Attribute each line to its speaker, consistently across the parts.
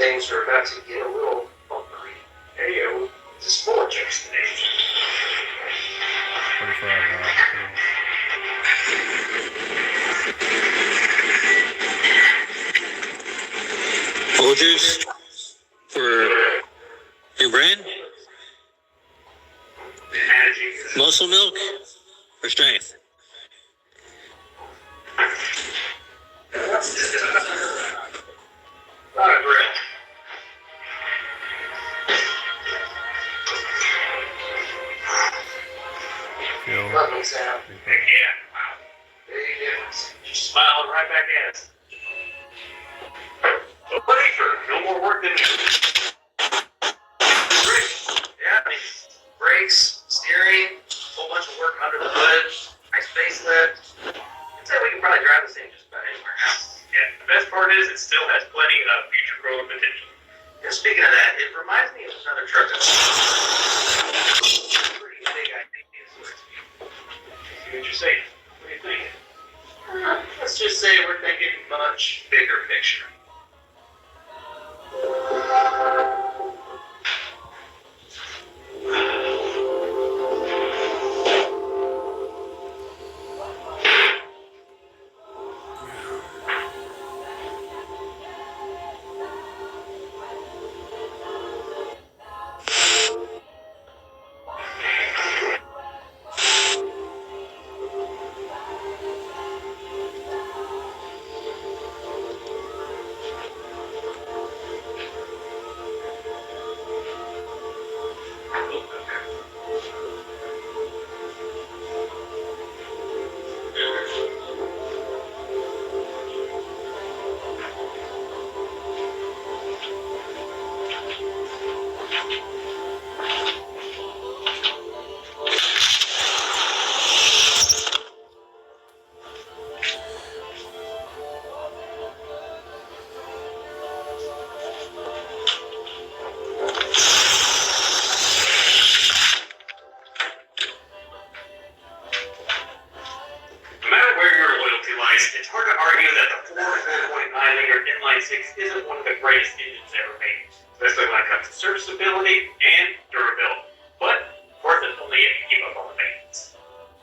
Speaker 1: things are about to get a little bumpery.
Speaker 2: Hey, this is full of destination.
Speaker 3: 45 miles.
Speaker 4: Folgers for your brand? Muscle milk or strength?
Speaker 2: Not a grill.
Speaker 3: Feel
Speaker 1: Lovely sound.
Speaker 2: Heck yeah. Wow.
Speaker 1: Big difference.
Speaker 2: She's smiling right back at us. Oh, buddy, no more work than
Speaker 1: Yeah, I mean, brakes, steering, a whole bunch of work under the hood, nice facelift. I'd say we can probably drive this thing just about anywhere now.
Speaker 2: Yeah, the best part is it still has plenty of future growth potential.
Speaker 1: And speaking of that, it reminds me of another truck that's pretty big idea.
Speaker 2: See what you're saying. What do you think?
Speaker 1: Let's just say we're thinking much bigger picture.
Speaker 2: No matter where your loyalty lies, it's hard to argue that the 4.9-liter inline-6 isn't one of the greatest engines ever made, especially when it comes to serviceability and durability. But, of course, it's only if you keep up on the maintenance.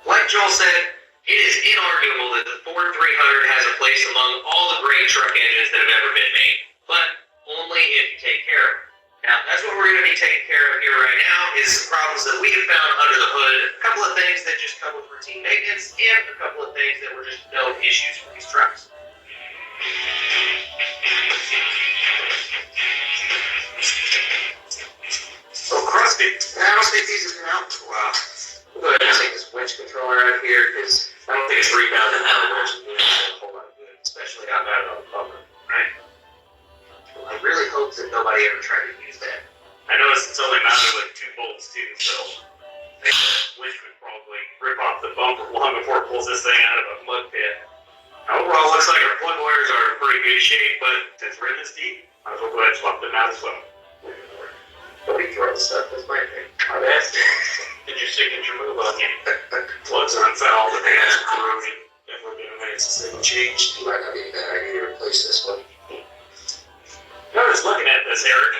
Speaker 1: Like Joel said, it is inarguable that the Ford 300 has a place among all the great truck engines that have ever been made, but only if you take care of it. Now, that's what we're going to be taking care of here right now is the problems that we have found under the hood, a couple of things that just come with routine maintenance, and a couple of things that were just known issues for these trucks.
Speaker 2: So crusty.
Speaker 1: I don't think these have been out for a while. We'll go ahead and take this winch controller out of here because I don't think it's rebounding out of the winch. It's a whole lot of good, especially out there on the bumper, right? I really hope that nobody ever tried to use that.
Speaker 2: I noticed it's only mounted with 2 bolts too, so I think the winch would probably rip off the bumper long before it pulls this thing out of a mud pit. Overall, looks like our plug wires are in pretty good shape, but since we're in this deep, might as well go ahead and swap them out as well.
Speaker 1: Don't be throwing stuff, that's my thing.
Speaker 2: My bad. Did your signature move on you? Plugs are unfouled, but they have some corrosion. Definitely been a minute since they've changed.
Speaker 1: It might not be a bad idea to replace this one.
Speaker 2: I was looking at this, Eric.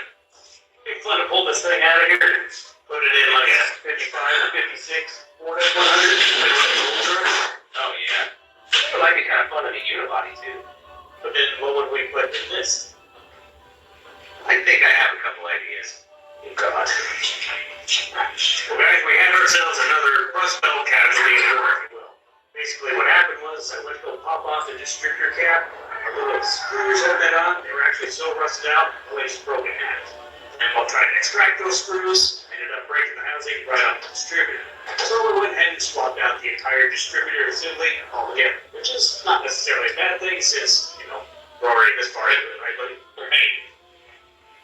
Speaker 2: It'd be fun to pull this thing out of here and put it in like a 55 or 56 Ford F-100.
Speaker 1: Oh yeah. It might be kind of fun in a unibody too.
Speaker 2: But then what would we put in this?
Speaker 1: I think I have a couple ideas.
Speaker 2: Oh, God. Well, guys, we had ourselves another rust belt casualty in war, if you will. Basically, what happened was I went to go pop off the distributor cap. The little screws had that on. They were actually so rusted out, the place broke in half. And while trying to extract those screws, I ended up breaking the housing right on the distributor. So we went ahead and swapped out the entire distributor assembly altogether, which is not necessarily a bad thing since, we're already this far into it, right, buddy? Right.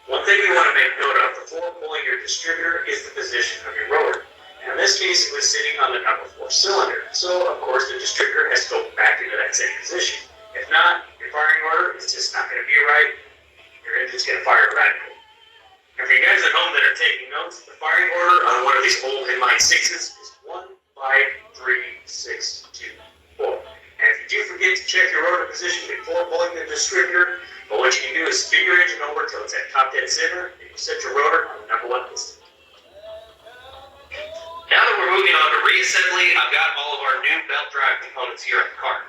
Speaker 2: One thing you want to make note of before pulling your distributor is the position of your rotor. And in this case, it was sitting on the number 4 cylinder. So, of course, the distributor has to go back into that same position. If not, your firing order is just not going to be right. Your engine's going to fire radically. And for you guys at home that are taking notes, the firing order on one of these old inline 6s is 1, 5, 3, 6, 2, 4. And if you do forget to check your rotor position before pulling the distributor, well, what you can do is spin your engine over till it's at top dead center, and you set your rotor on the number one piston.
Speaker 1: Now that we're moving on to reassembly, I've got all of our new belt drive components here at the car.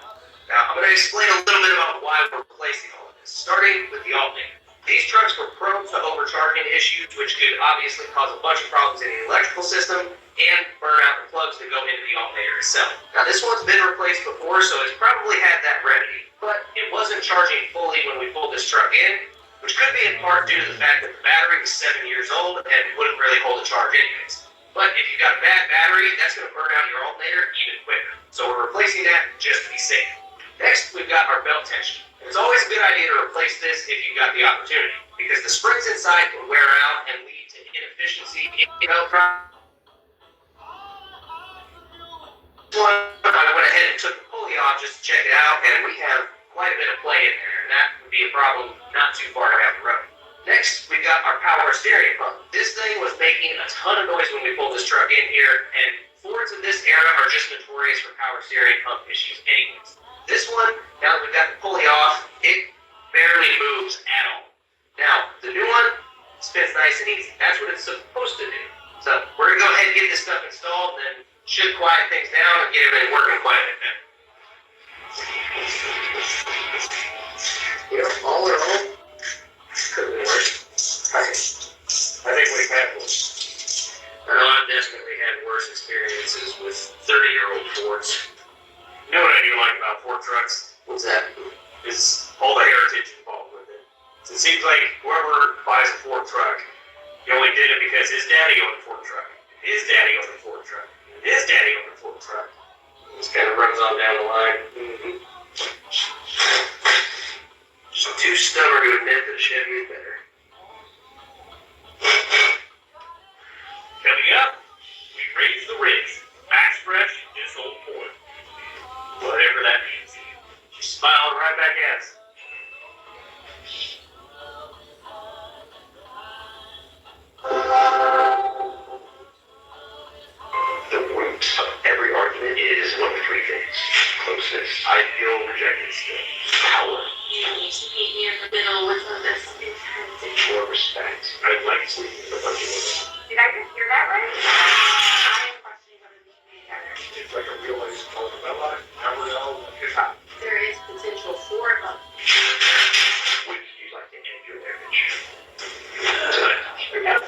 Speaker 1: Now, I'm going to explain a little bit about why we're replacing all of this, starting with the alternator. These trucks were prone to overcharging issues, which could obviously cause a bunch of problems in the electrical system and burn out the plugs that go into the alternator itself. Now, this one's been replaced before, so it's probably had that remedy, but it wasn't charging fully when we pulled this truck in, which could be in part due to the fact that the battery was 7 years old and wouldn't really hold a charge anyways. But if you've got a bad battery, that's going to burn out your alternator even quicker. So we're replacing that just to be safe. Next, we've got our belt tension. It's always a good idea to replace this if you've got the opportunity, because the springs inside can wear out and lead to inefficiency in the belt drive. I went ahead and took the pulley off just to check it out, and we have quite a bit of play in there, and that would be a problem not too far down the road. Next, we've got our power steering pump. This thing was making a ton of noise when we pulled this truck in here, and Fords of this era are just notorious for power steering pump issues anyways. This one, now that we've got the pulley off, it barely moves at all. Now, the new one spins nice and easy. That's what it's supposed to do. So, we're going to go ahead and get this stuff installed, and should quiet things down and get everything working quite a bit better. All in all, could be worse.
Speaker 2: I think we've had worse.
Speaker 1: I know I've definitely had worse experiences with 30-year-old Fords.
Speaker 2: You know what I do like about Ford trucks?
Speaker 1: What's that?
Speaker 2: Is all the heritage involved with it. So it seems like whoever buys a Ford truck, he only did it because his daddy owned a Ford truck. His daddy owned a Ford truck. His daddy owned a Ford truck.
Speaker 1: This kind of runs on down the line. I'm too stubborn to admit that a Chevy is better.
Speaker 2: Coming up, we raise the rigs. Max Fresh is on point. Whatever that means. She's smiling right back at us.
Speaker 1: The root of every argument is one of three things: closeness, ideal, rejected skill, power,
Speaker 3: You need to meet me in the middle with all this intensity.
Speaker 1: or respect.
Speaker 2: I'd like to sleep with a bunch of women.
Speaker 3: Did I just hear that right? I am questioning whether we should be together.
Speaker 2: It's like a real life Bella, Gabrielle, his hot.
Speaker 3: There is potential for love.
Speaker 1: Would you like to end your marriage tonight?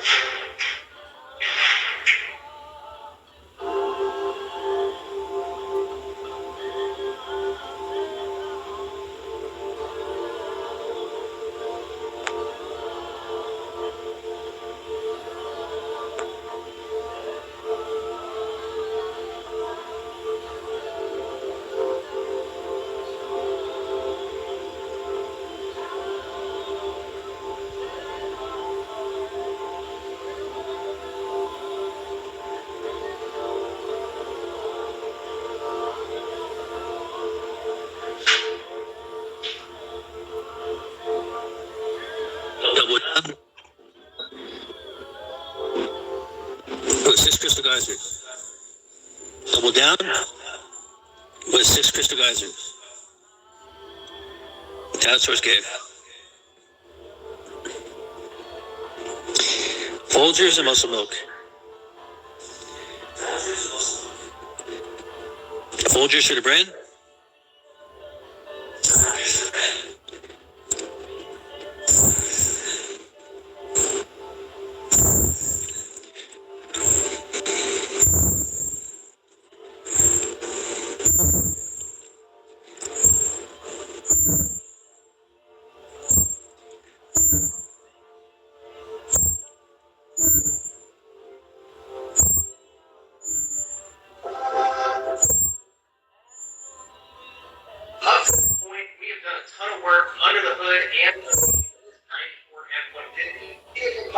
Speaker 4: Double down with 6 crystal geysers. Double down with 6 crystal geysers. Talent source gave. Folgers and muscle milk. Folgers for the brain.
Speaker 1: Up to this point, we have done a ton of work under the hood and the 94 F-150. It is